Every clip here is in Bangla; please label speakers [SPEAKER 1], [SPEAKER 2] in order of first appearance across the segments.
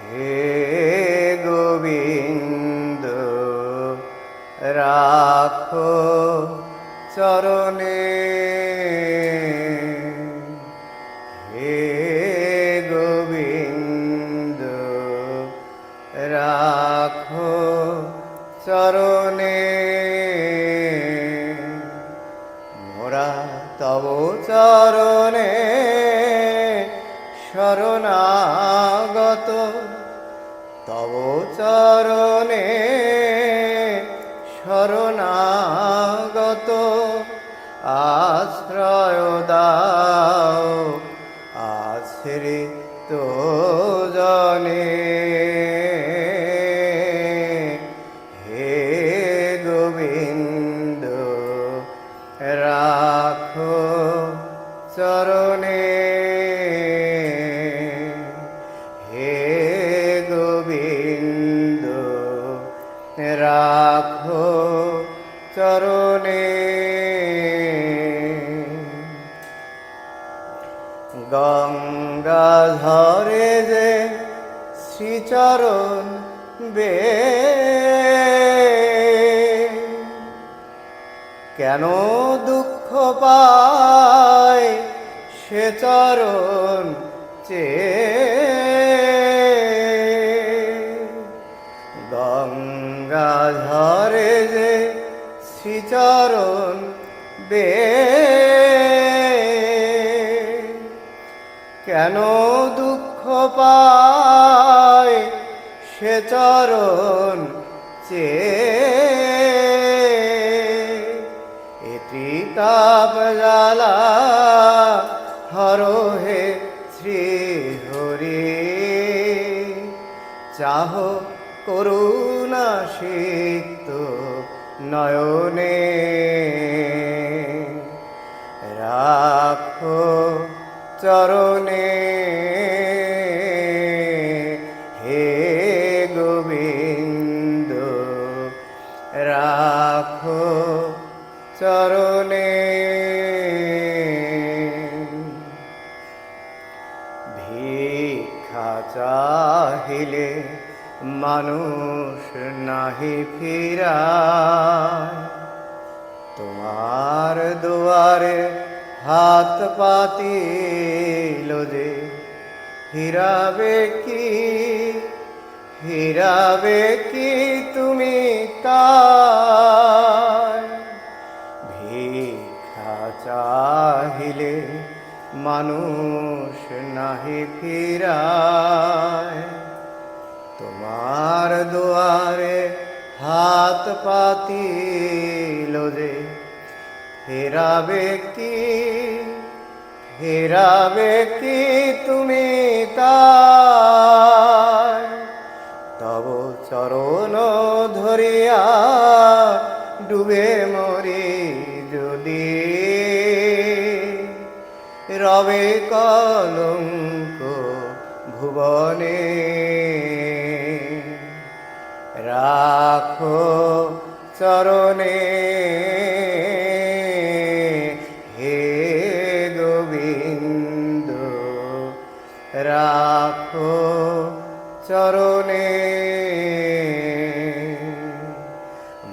[SPEAKER 1] হে গোবিন্দ রাখো চরণে, হে গোবিন্দ রাখো চরণে। মোরা তব চরণে শরণাগত, তব চরণে শরণাগত। আশ্রয় দাও আশ্রিত জনে, হে গোবিন্দ রাখো চরণে, হে গোবিন্দ রাখো চরণে। গঙ্গাধরে যে শ্রীচরণ বে, কেন দুঃখ পায় সে চরণ চেয়ে। গঙ্গাধরে যে শ্রীচরণ বে, কেন দুঃখ পায় সে চরণ চেয়ে। এটি তাপ জ্বালা হরো হে শ্রী হরি, চাহ করুণা সিক্ত নয়নে। রাখো চরণে, হে গোবিন্দ রাখো চরণে। ভিক্ষা চাহিলে মানুষ নাহি ফিরায়, তোমার দুয়ারে হাত পাতিল যে ফিরাবে কি, ফিরাবে কি তুমি তাই। ভিক্ষা চাহিলে মানুষ নাহি ফিরায়, তোমার দুয়ারে হাত পাতিল যে ফেরাবে কি, ফেরাবে কি তুমি তাই। তব চরণ ধরিয়া ডুবে মরি যদি, রবে কলঙ্ক ভুবনে। রাখো চরণে, হে গোবিন্দ রাখো চরণে।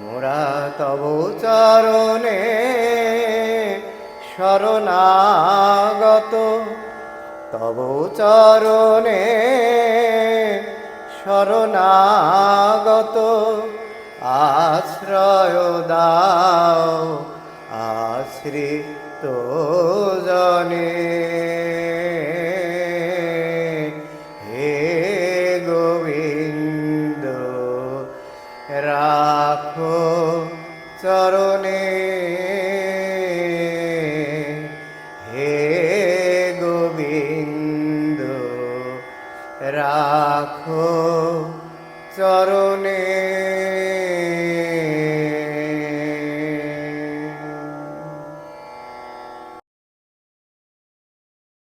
[SPEAKER 1] মোরা তব চরণে শরণাগত, তব চরণে শরণাগত। আশ্রয় দাও আশ্রিত জনে, হে গোবিন্দ রাখো চরণে, হে গোবিন্দ রাখো চরণে।